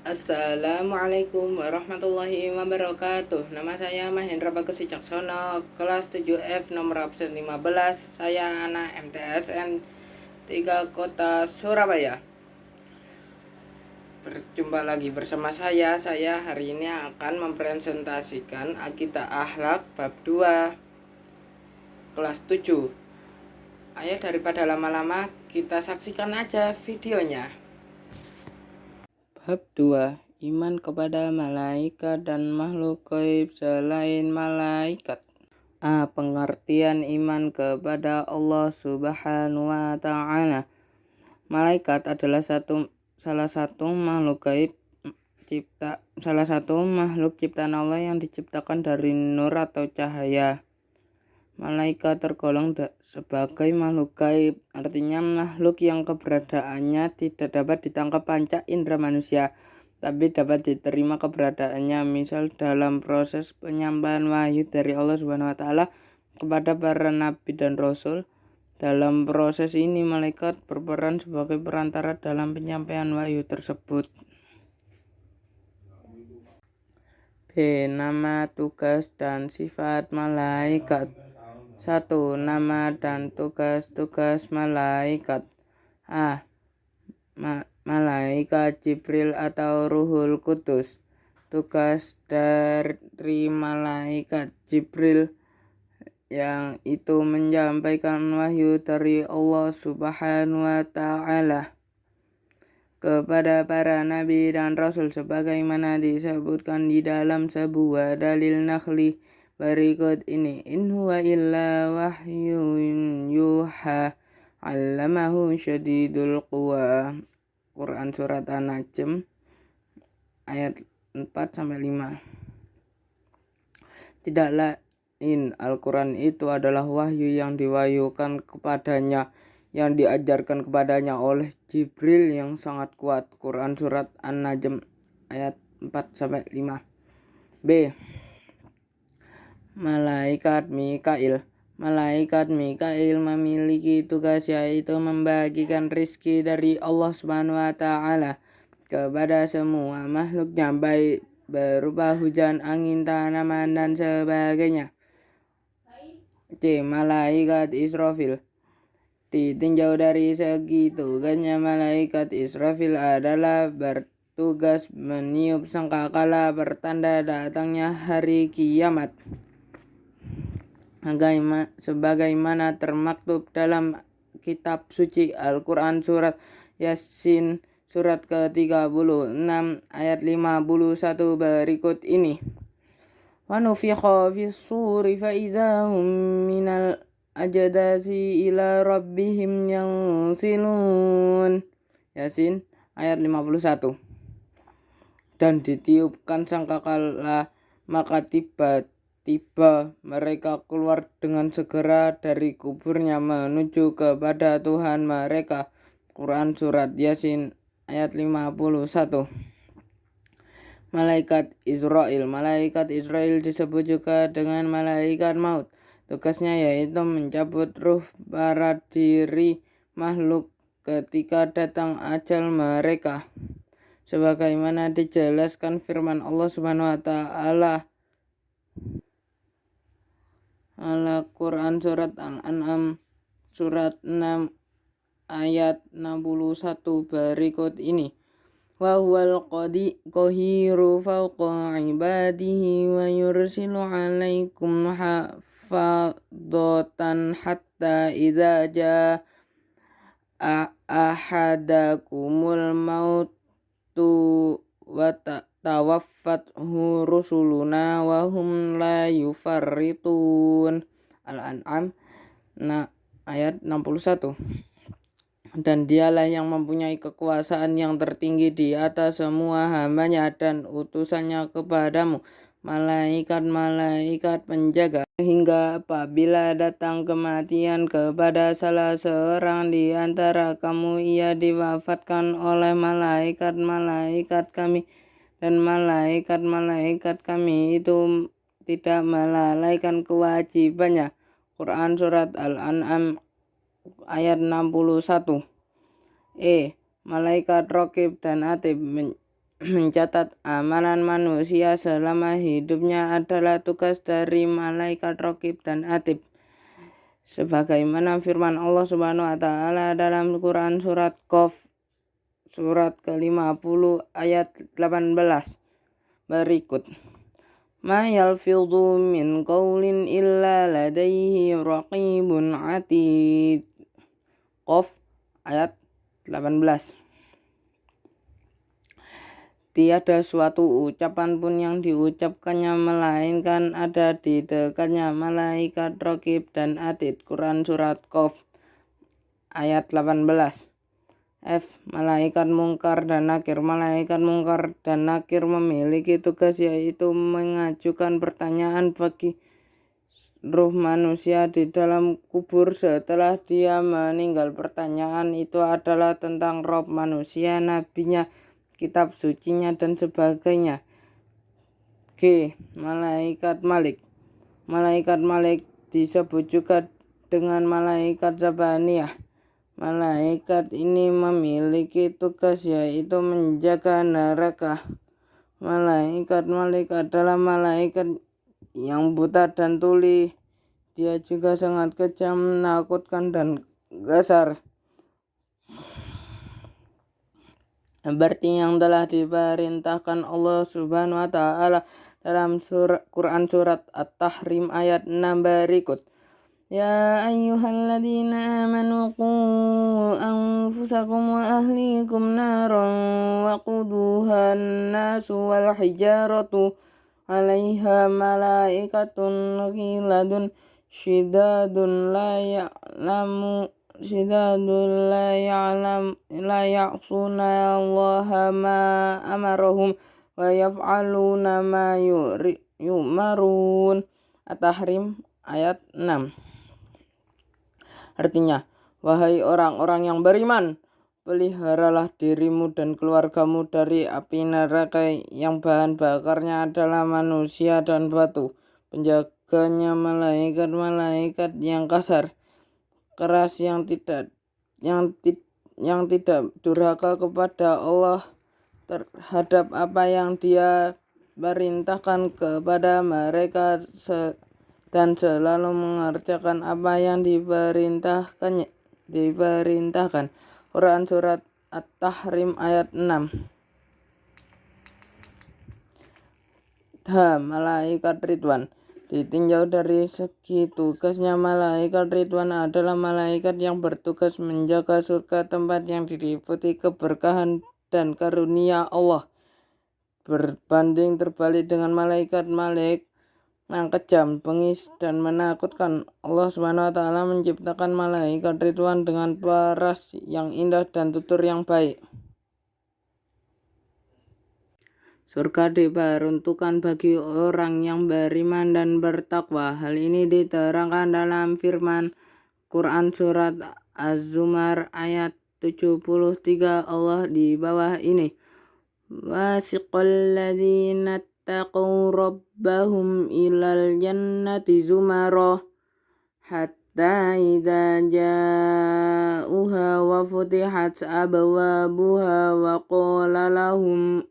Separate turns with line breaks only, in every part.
Assalamualaikum warahmatullahi wabarakatuh. Nama saya Mahendra Bagus Wicaksono, kelas 7F nomor absen 15. Saya anak MTSN 3 Kota Surabaya. Berjumpa lagi bersama saya hari ini akan mempresentasikan Akidah Akhlak bab 2 kelas 7. Ayo daripada lama-lama, kita saksikan aja videonya. Bab 2. Iman kepada malaikat dan makhluk gaib selain malaikat. Pengertian iman kepada Allah Subhanahu wa Ta'ala. Malaikat adalah salah satu makhluk gaib ciptaan Allah yang diciptakan dari nur atau cahaya. Malaikat tergolong sebagai makhluk gaib, artinya makhluk yang keberadaannya tidak dapat ditangkap panca indera manusia, tapi dapat diterima keberadaannya. Misal dalam proses penyampaian wahyu dari Allah Subhanahu wa Ta'ala kepada para nabi dan rasul. Dalam proses ini malaikat berperan sebagai perantara dalam penyampaian wahyu tersebut. B. Nama, tugas, dan sifat malaikat. 1. Nama dan tugas malaikat. Malaikat Jibril atau Ruhul Qudus. Tugas dari malaikat Jibril yang itu menyampaikan wahyu dari Allah Subhanahu wa Ta'ala kepada para nabi dan rasul sebagaimana disebutkan di dalam sebuah dalil nakli berikut ini. In huwa illa wahyun yuha 'allamahu syadidul quwa. Quran surat An-Najm ayat 4-5. Tidak lain Al-Quran itu adalah wahyu yang diwahyukan kepadanya, yang diajarkan kepadanya oleh Jibril yang sangat kuat. Quran surat An-Najm ayat 4-5. B. Malaikat Mikail. Malaikat Mikail memiliki tugas yaitu membagikan rizki dari Allah Subhanahu wa Ta'ala kepada semua makhluknya, baik berupa hujan, angin, tanaman, dan sebagainya. C. Malaikat Israfil. Ditinjau dari segi tugasnya, malaikat Israfil adalah bertugas meniup sangkakala pertanda datangnya hari kiamat. Sebagaimana termaktub dalam kitab suci Al-Quran surat Yasin surat ke-36 ayat 51 berikut ini. Wa nufikha fis suri fa idahum minal ajdasi ila rabbihim yansilun. Yasin ayat 51. Dan ditiupkan sangkakala, maka tiba-tiba mereka keluar dengan segera dari kuburnya menuju kepada Tuhan mereka. Quran surat Yasin ayat 51. Malaikat Israel. Malaikat Israel disebut juga dengan malaikat maut. Tugasnya yaitu mencabut ruh para diri makhluk ketika datang ajal mereka. Sebagaimana dijelaskan firman Allah Subhanahu wa Ta'ala Al-Quran surat Al-An'am surat 6 ayat 61 berikut ini. Wa huwal qahiru fawqa ibadihi wa yursilu 'alaikum hafadatan hatta idza jaa ahadakumul mautu wa tawaffathu rusuluna wa hum la yufarritun. Al-An'am ayat 61. Dan dialah yang mempunyai kekuasaan yang tertinggi di atas semua hambanya dan utusannya kepadamu, malaikat-malaikat penjaga, hingga apabila datang kematian kepada salah seorang di antara kamu, ia diwafatkan oleh malaikat-malaikat kami, dan malaikat-malaikat kami itu tidak melalaikan kewajibannya. Quran surat Al-An'am ayat 61. Malaikat Raqib dan Atid mencatat amalan manusia selama hidupnya adalah tugas dari malaikat raqib dan atid. Sebagaimana firman Allah Subhanahu wa taala dalam Quran surat Qaf surat ke-50 ayat 18 berikut. Ma yalfidhu min qawlin illa ladaihi raqibun atid. Qaf ayat 18. Tiada suatu ucapan pun yang diucapkannya melainkan ada di dekatnya malaikat raqib dan atid. Quran surat Qaf ayat 18. F. Malaikat mungkar dan nakir. Malaikat mungkar dan nakir memiliki tugas yaitu mengajukan pertanyaan bagi ruh manusia di dalam kubur setelah dia meninggal. Pertanyaan itu adalah tentang roh manusia, nabinya, kitab sucinya, dan sebagainya. G. Malaikat Malik. Malaikat Malik disebut juga dengan malaikat Zabaniyah. Malaikat ini memiliki tugas yaitu menjaga neraka. Malaikat Malik adalah malaikat yang buta dan tuli. Dia juga sangat kejam, menakutkan, dan kasar. Seperti yang telah diperintahkan Allah Subhanahu wa taala dalam Quran surat At-Tahrim ayat 6 berikut. Ya ayyuhalladzina amanu qu anfusakum wa ahlikum naran waquduha an-nasu wal hijaratu 'alaiha malaikatun ghiladun syidadun la ya'suna Allaha ma amarahum wa yaf'aluna ma yu'marun. At-Tahrim ayat 6. Artinya, wahai orang-orang yang beriman, peliharalah dirimu dan keluargamu dari api neraka yang bahan bakarnya adalah manusia dan batu. Penjaganya malaikat-malaikat yang kasar, keras, yang tidak durhaka kepada Allah terhadap apa yang Dia perintahkan kepada mereka dan selalu mengerjakan apa yang diperintahkan. Quran surat At-Tahrim ayat 6. Malaikat Ridwan. Ditinjau dari segi tugasnya, malaikat Ridwan adalah malaikat yang bertugas menjaga surga, tempat yang diliputi keberkahan dan karunia Allah. Berbanding terbalik dengan malaikat Malik yang kejam, bengis, dan menakutkan, Allah Subhanahu wa taala menciptakan malaikat Ridwan dengan paras yang indah dan tutur yang baik. Surga diperuntukkan bagi orang yang beriman dan bertakwa. Hal ini diterangkan dalam firman Quran surat Az-Zumar ayat 73 Allah di bawah ini. Wasiqal ladzina taqaw rabbahum ilal jannati zumara hatta idza ja'uha wa futihat abwabuha wa qala lahum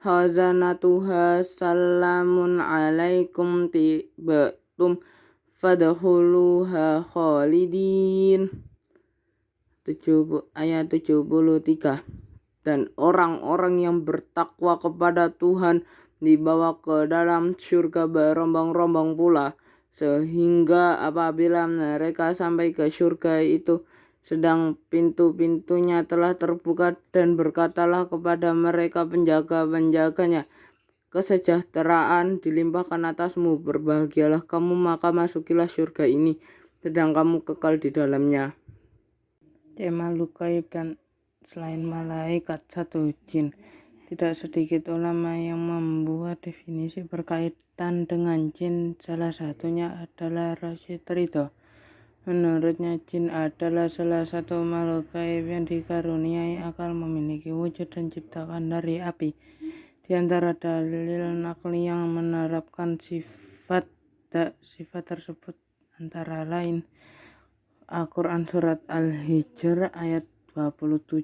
khazanatuha salamun alaikum tibtum fadkhuluha khalidin. Ayat 73. Dan orang-orang yang bertakwa kepada Tuhan dibawa ke dalam surga berombong-rombong pula, sehingga apabila mereka sampai ke surga itu sedang pintu-pintunya telah terbuka, dan berkatalah kepada mereka penjaga-penjaganya, kesejahteraan dilimpahkan atasmu, berbahagialah kamu, maka masukilah surga ini, sedang kamu kekal di dalamnya. Makhluk gaib dan selain malaikat. 1. Jin. Tidak sedikit ulama yang membuat definisi berkaitan dengan jin. Salah satunya adalah Rasyid Ridho. Menurutnya, jin adalah salah satu makhluk gaib yang dikaruniai akal, memiliki wujud dan ciptakan dari api. Di antara dalil nakli yang menerapkan sifat tersebut antara lain Al-Quran surat Al-Hijr ayat 27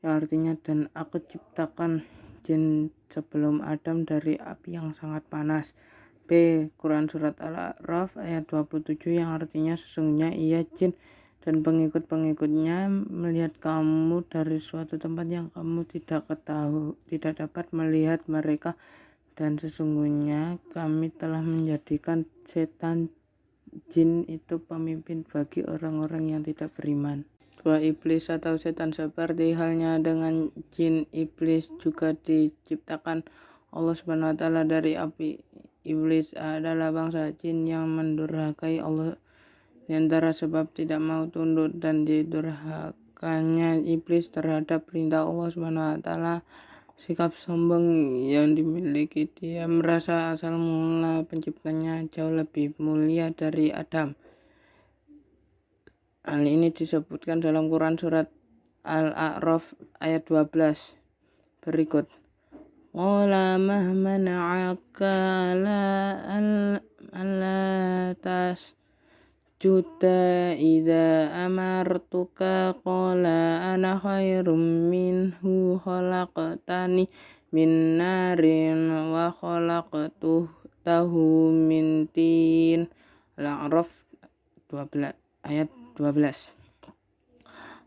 yang artinya, dan aku ciptakan jin sebelum Adam dari api yang sangat panas. B. Quran Surat Al-A'raf ayat 27 yang artinya sesungguhnya ia jin dan pengikut-pengikutnya melihat kamu dari suatu tempat yang kamu tidak dapat melihat mereka, dan sesungguhnya kami telah menjadikan setan jin itu pemimpin bagi orang-orang yang tidak beriman. Dua, iblis atau setan seperti halnya dengan jin, iblis juga diciptakan Allah Subhanahu wa taala dari api. Iblis adalah bangsa jin yang mendurhakai Allah di antara sebab tidak mau tunduk dan didurhakanya iblis terhadap perintah Allah Subhanahu wa taala. Sikap sombong yang dimiliki dia merasa asal mula penciptanya jauh lebih mulia dari Adam. Hal ini disebutkan dalam Quran Surat Al-A'raf ayat 12 berikut. Qala ma mana'aka alla tasjuda idza amartuka qala ana khairum minhu khalaqtani min narin wa khalaqtahu min tin. Al-A'raf 12 ayat 12.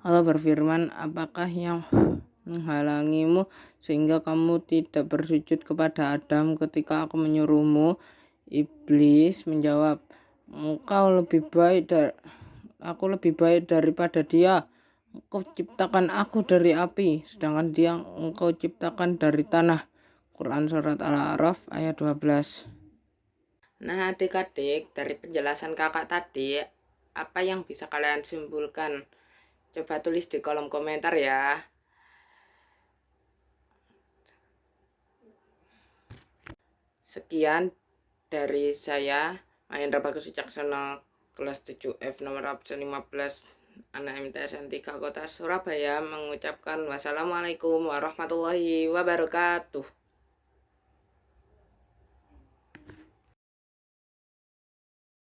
Allah berfirman, apakah yang menghalangimu sehingga kamu tidak bersujud kepada Adam ketika aku menyuruhmu? Iblis menjawab, aku lebih baik daripada dia. Engkau ciptakan aku dari api, sedangkan dia engkau ciptakan dari tanah. Quran Surat Al-A'raf ayat 12. Nah, adik-adik, dari penjelasan kakak tadi, apa yang bisa kalian simpulkan? Coba tulis di kolom komentar ya. Sekian dari saya, Mahendra Bagus Wicaksono, kelas 7F nomor absen 15, anak MTSN 3 Kota Surabaya, mengucapkan wassalamualaikum warahmatullahi wabarakatuh.